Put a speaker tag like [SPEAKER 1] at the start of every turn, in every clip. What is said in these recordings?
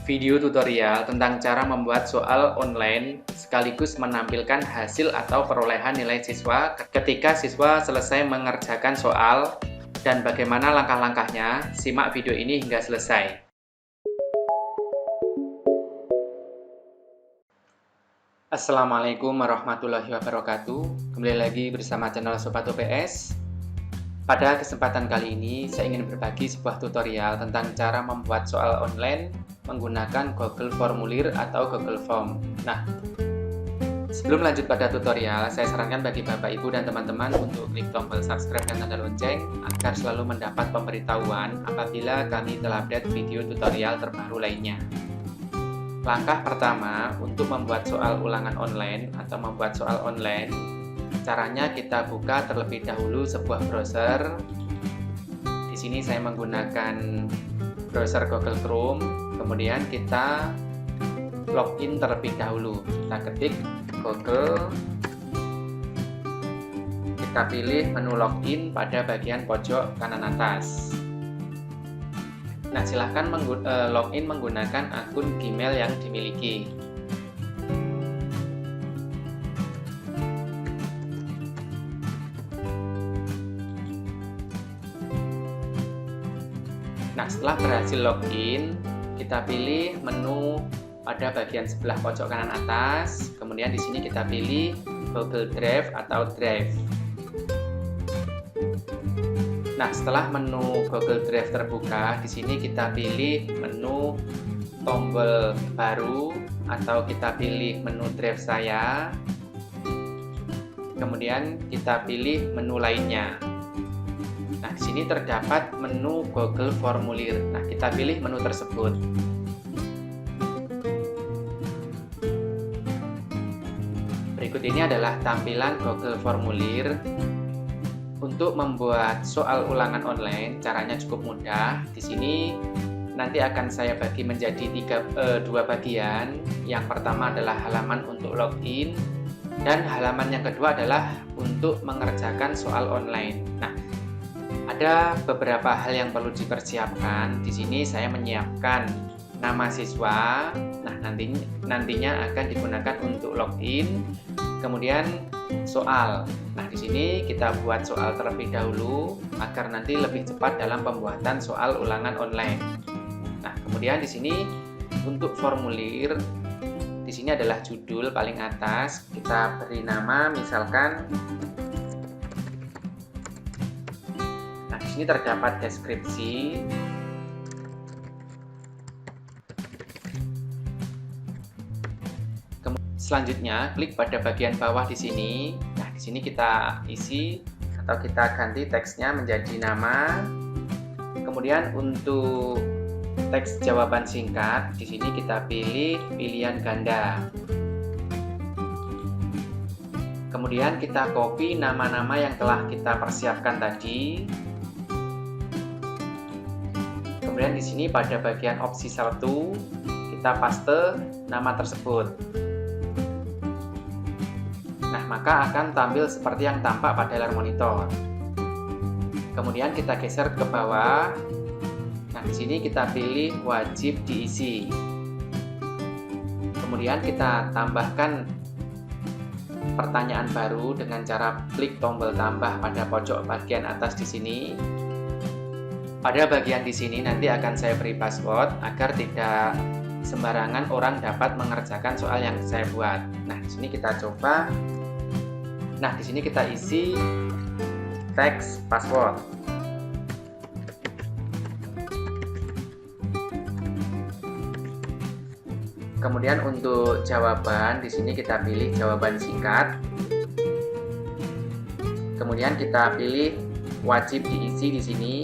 [SPEAKER 1] video tutorial tentang cara membuat soal online sekaligus menampilkan hasil atau perolehan nilai siswa ketika siswa selesai mengerjakan soal dan bagaimana langkah-langkahnya. Simak video ini hingga selesai. Assalamualaikum warahmatullahi wabarakatuh. Kembali lagi bersama channel Sobat OPS. Pada kesempatan kali ini, saya ingin berbagi sebuah tutorial tentang cara membuat soal online menggunakan Google Formulir atau Google Form. Nah, sebelum lanjut pada tutorial, saya sarankan bagi Bapak, Ibu, dan teman-teman untuk klik tombol subscribe dan tanda lonceng agar selalu mendapat pemberitahuan apabila kami telah update video tutorial terbaru lainnya. Langkah pertama untuk membuat soal ulangan online atau membuat soal online, caranya kita buka terlebih dahulu sebuah browser. Di sini saya menggunakan browser Google Chrome. Kemudian kita login terlebih dahulu. Kita ketik Google. Kita pilih menu login pada bagian pojok kanan atas. Nah, silahkan login menggunakan akun Gmail yang dimiliki. Nah, setelah berhasil login, kita pilih menu pada bagian sebelah pojok kanan atas. Kemudian di sini kita pilih Google Drive atau Drive. Nah, setelah menu Google Drive terbuka, di sini kita pilih menu tombol baru atau kita pilih menu Drive saya. Kemudian kita pilih menu lainnya. Nah, di sini terdapat menu Google Formulir. Nah, kita pilih menu tersebut. Berikut ini adalah tampilan Google Formulir. Untuk membuat soal ulangan online, caranya cukup mudah. Di sini nanti akan saya bagi menjadi dua bagian. Yang pertama adalah halaman untuk login, dan halaman yang kedua adalah untuk mengerjakan soal online. Nah, ada beberapa hal yang perlu dipersiapkan. Di sini saya menyiapkan nama siswa. Nah, nantinya akan digunakan untuk login. Kemudian soal. Nah, di sini kita buat soal terlebih dahulu agar nanti lebih cepat dalam pembuatan soal ulangan online. Nah, kemudian di sini untuk formulir, di sini adalah judul paling atas. Kita beri nama, misalkan. Nah, di sini terdapat deskripsi. Selanjutnya, klik pada bagian bawah di sini. Nah, di sini kita isi atau kita ganti teksnya menjadi nama. Kemudian untuk teks jawaban singkat, di sini kita pilih pilihan ganda. Kemudian kita copy nama-nama yang telah kita persiapkan tadi. Kemudian di sini pada bagian opsi 1, kita paste nama tersebut. Nah, maka akan tampil seperti yang tampak pada layar monitor. Kemudian kita geser ke bawah. Nah, di sini kita pilih wajib diisi. Kemudian kita tambahkan pertanyaan baru dengan cara klik tombol tambah pada pojok bagian atas di sini. Pada bagian di sini nanti akan saya beri password agar tidak sembarangan orang dapat mengerjakan soal yang saya buat. Nah, di sini kita coba. Nah, di sini kita isi teks password. Kemudian untuk jawaban, di sini kita pilih jawaban singkat. Kemudian kita pilih wajib diisi di sini.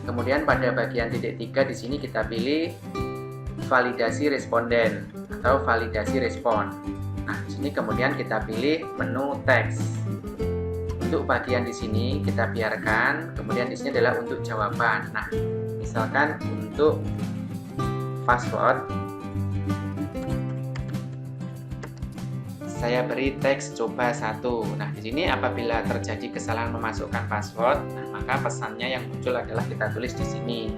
[SPEAKER 1] Kemudian pada bagian titik 3 di sini kita pilih validasi responden atau validasi respon. Nah, di sini kemudian kita pilih menu teks. Untuk bagian di sini kita biarkan. Kemudian di sini adalah untuk jawaban. Nah, misalkan untuk password, saya beri teks coba 1. Nah, di sini apabila terjadi kesalahan memasukkan password, maka pesannya yang muncul adalah kita tulis di sini.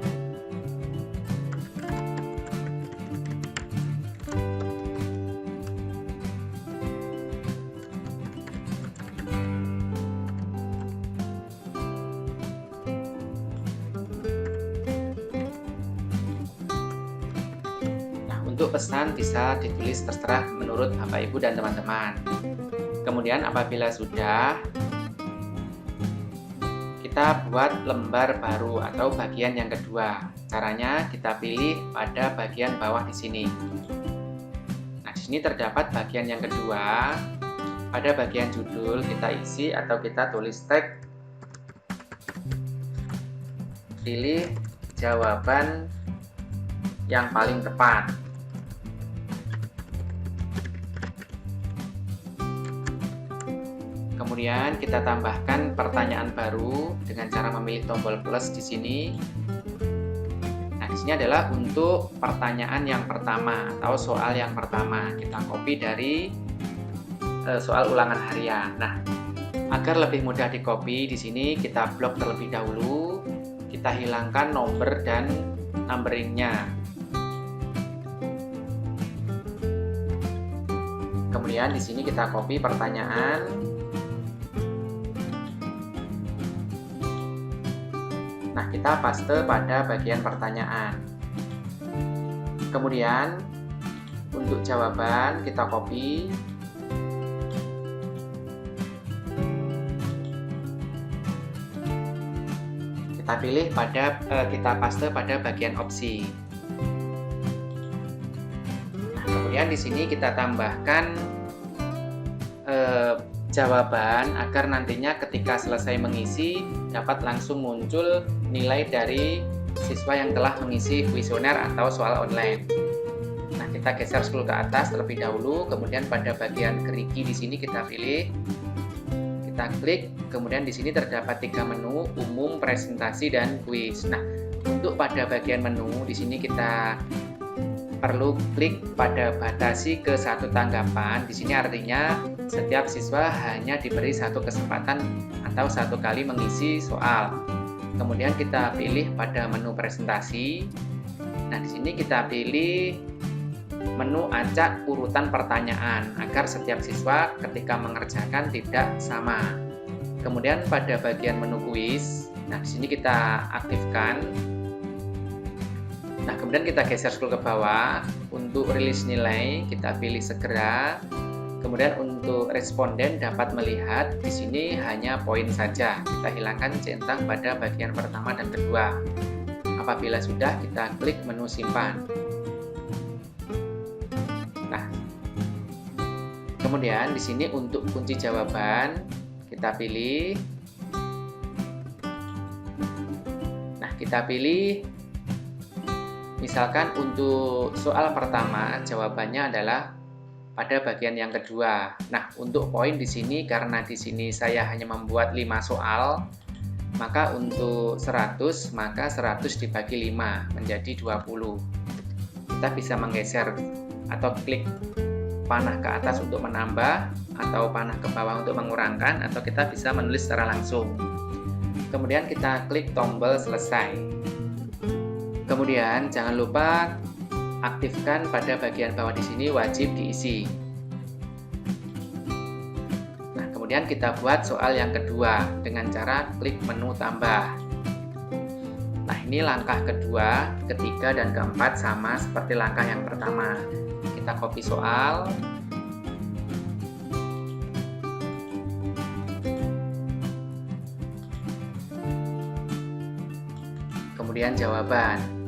[SPEAKER 1] untuk pesan bisa ditulis terserah menurut Bapak Ibu dan teman-teman. Kemudian apabila sudah, kita buat lembar baru atau bagian yang kedua. Caranya kita pilih pada bagian bawah di sini. Nah, di sini terdapat bagian yang kedua. Pada bagian judul kita isi atau kita tulis tag. Pilih jawaban yang paling tepat. Kemudian kita tambahkan pertanyaan baru dengan cara memilih tombol plus di sini. Nah, di sini adalah untuk pertanyaan yang pertama atau soal yang pertama. Kita copy dari soal ulangan harian. Nah, agar lebih mudah di copy, di sini kita blok terlebih dahulu. Kita hilangkan nomor dan numberingnya. Kemudian di sini kita copy pertanyaan. Nah, kita paste pada bagian pertanyaan. Kemudian untuk jawaban kita copy. Kita pilih kita paste pada bagian opsi. Nah, kemudian di sini kita tambahkan jawaban agar nantinya ketika selesai mengisi dapat langsung muncul nilai dari siswa yang telah mengisi kuesioner atau soal online. Nah, kita geser scroll ke atas terlebih dahulu, kemudian pada bagian gerigi di sini kita pilih, kita klik, kemudian di sini terdapat 3 menu, umum, presentasi, dan kuis. Nah, untuk pada bagian menu di sini kita perlu klik pada batasi ke 1 tanggapan. Di sini artinya setiap siswa hanya diberi 1 kesempatan atau 1 kali mengisi soal. Kemudian kita pilih pada menu presentasi. Nah, di sini kita pilih menu acak urutan pertanyaan agar setiap siswa ketika mengerjakan tidak sama. Kemudian pada bagian menu kuis, nah di sini kita aktifkan. Nah, kemudian kita geser scroll ke bawah. Untuk rilis nilai, kita pilih segera. Kemudian untuk responden dapat melihat, di sini hanya poin saja. Kita hilangkan centang pada bagian pertama dan kedua. Apabila sudah, kita klik menu simpan. Nah, kemudian di sini untuk kunci jawaban, kita pilih. Nah, kita pilih. Misalkan untuk soal pertama jawabannya adalah pada bagian yang kedua. Nah, untuk poin di sini karena di sini saya hanya membuat 5 soal, maka untuk 100 maka 100 dibagi 5 menjadi 20. Kita bisa menggeser atau klik panah ke atas untuk menambah atau panah ke bawah untuk mengurangkan, atau kita bisa menulis secara langsung. Kemudian kita klik tombol selesai. Kemudian jangan lupa aktifkan pada bagian bawah di sini wajib diisi. Nah, kemudian kita buat soal yang kedua dengan cara klik menu tambah. Nah, ini langkah kedua, ketiga, dan keempat sama seperti langkah yang pertama. Kita copy soal. Kemudian jawaban.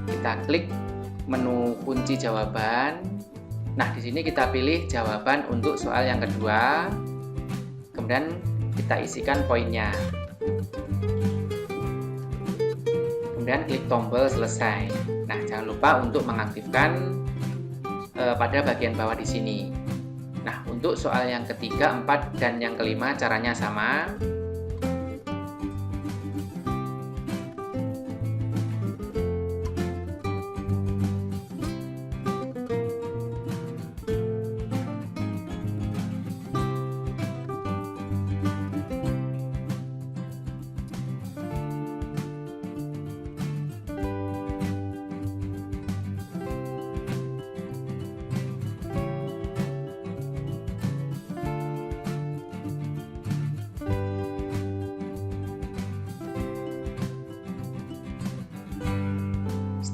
[SPEAKER 1] Kita klik menu kunci jawaban. Nah, di sini kita pilih jawaban untuk soal yang kedua. Kemudian kita isikan poinnya. Kemudian klik tombol selesai. Nah, jangan lupa untuk mengaktifkan pada bagian bawah di sini. Nah, untuk soal yang ketiga, 4, dan yang kelima caranya sama.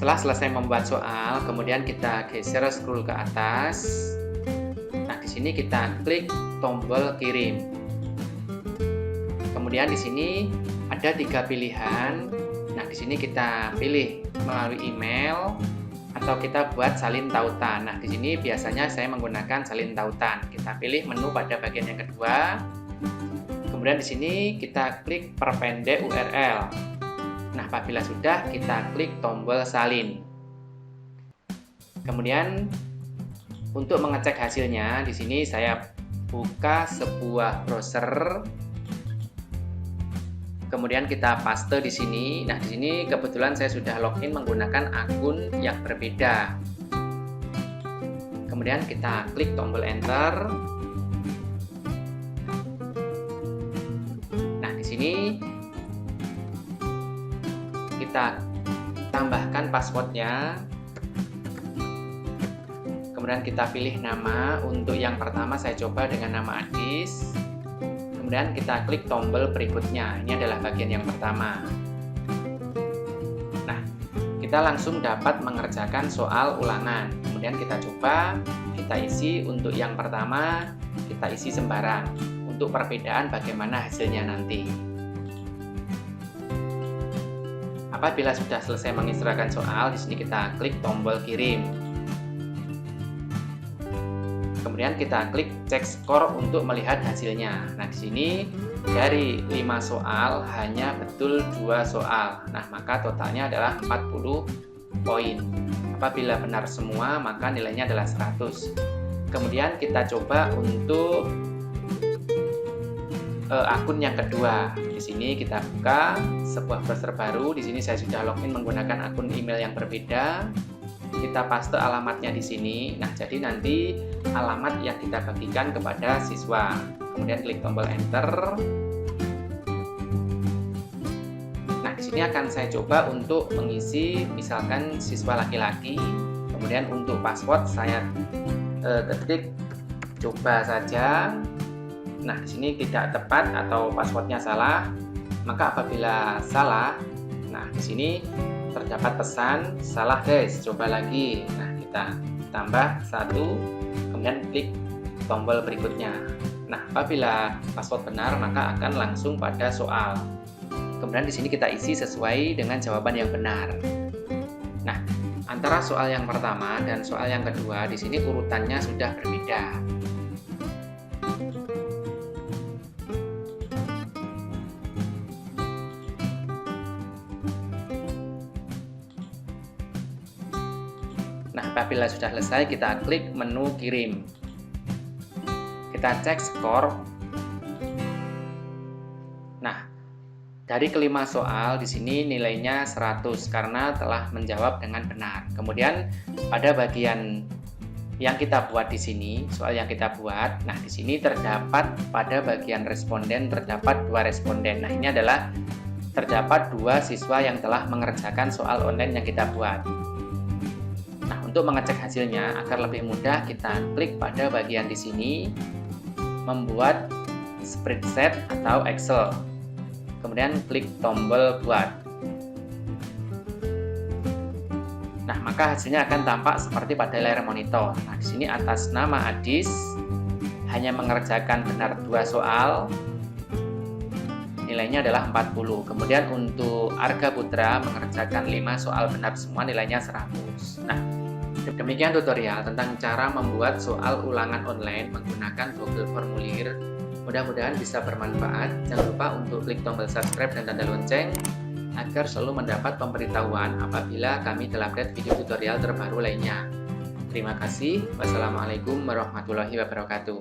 [SPEAKER 1] Setelah selesai membuat soal, kemudian kita geser scroll ke atas. Nah, di sini kita klik tombol kirim. Kemudian di sini ada 3 pilihan. Nah, di sini kita pilih melalui email atau kita buat salin tautan. Nah, di sini biasanya saya menggunakan salin tautan. Kita pilih menu pada bagian yang kedua. Kemudian di sini kita klik perpendek URL. Nah, apabila sudah, kita klik tombol salin. Kemudian untuk mengecek hasilnya, di sini saya buka sebuah browser. Kemudian kita paste di sini. Nah, di sini kebetulan saya sudah login menggunakan akun yang berbeda. Kemudian kita klik tombol enter. Nah, di sini kita tambahkan passwordnya. Kemudian kita pilih nama. Untuk yang pertama saya coba dengan nama Adis. Kemudian kita klik tombol berikutnya. Ini adalah bagian yang pertama. Nah, kita langsung dapat mengerjakan soal ulangan. Kemudian kita coba, kita isi. Untuk yang pertama, kita isi sembarang. Untuk perbedaan bagaimana hasilnya nanti. Apabila sudah selesai mengisrakan soal, di sini kita klik tombol kirim. Kemudian kita klik cek skor untuk melihat hasilnya. Nah, di sini dari 5 soal hanya betul 2 soal. Nah, maka totalnya adalah 40 poin. Apabila benar semua, maka nilainya adalah 100. Kemudian kita coba untuk akun yang kedua. Di sini kita buka sebuah browser baru. Di sini saya sudah login menggunakan akun email yang berbeda. Kita paste alamatnya di sini. Nah, jadi nanti alamat yang kita bagikan kepada siswa. Kemudian klik tombol enter. Nah, di sini akan saya coba untuk mengisi misalkan siswa laki-laki. Kemudian untuk password saya ketik coba saja. Nah, di sini tidak tepat atau passwordnya salah. Maka apabila salah, nah di sini terdapat pesan salah guys, coba lagi. Nah, kita tambah 1, kemudian klik tombol berikutnya. Nah, apabila password benar, maka akan langsung pada soal. Kemudian di sini kita isi sesuai dengan jawaban yang benar. Nah, antara soal yang pertama dan soal yang kedua, di sini urutannya sudah berbeda. Nah, apabila sudah selesai, kita klik menu kirim. Kita cek skor. Nah, dari kelima soal di sini nilainya 100 karena telah menjawab dengan benar. Kemudian pada bagian yang kita buat di sini, soal yang kita buat, nah di sini terdapat pada bagian responden terdapat 2 responden. Nah, ini adalah terdapat 2 siswa yang telah mengerjakan soal online yang kita buat. Nah, untuk mengecek hasilnya agar lebih mudah, kita klik pada bagian di sini membuat spreadsheet atau Excel. Kemudian klik tombol buat. Nah, maka hasilnya akan tampak seperti pada layar monitor. Nah, di sini atas nama Adis hanya mengerjakan benar 2 soal. Nilainya adalah 40. Kemudian untuk Arga Putra mengerjakan 5 soal benar semua, nilainya 100. Nah, demikian tutorial tentang cara membuat soal ulangan online menggunakan Google Formulir. Mudah-mudahan bisa bermanfaat. Jangan lupa untuk klik tombol subscribe dan tanda lonceng agar selalu mendapat pemberitahuan apabila kami telah update video tutorial terbaru lainnya. Terima kasih. Wassalamualaikum warahmatullahi wabarakatuh.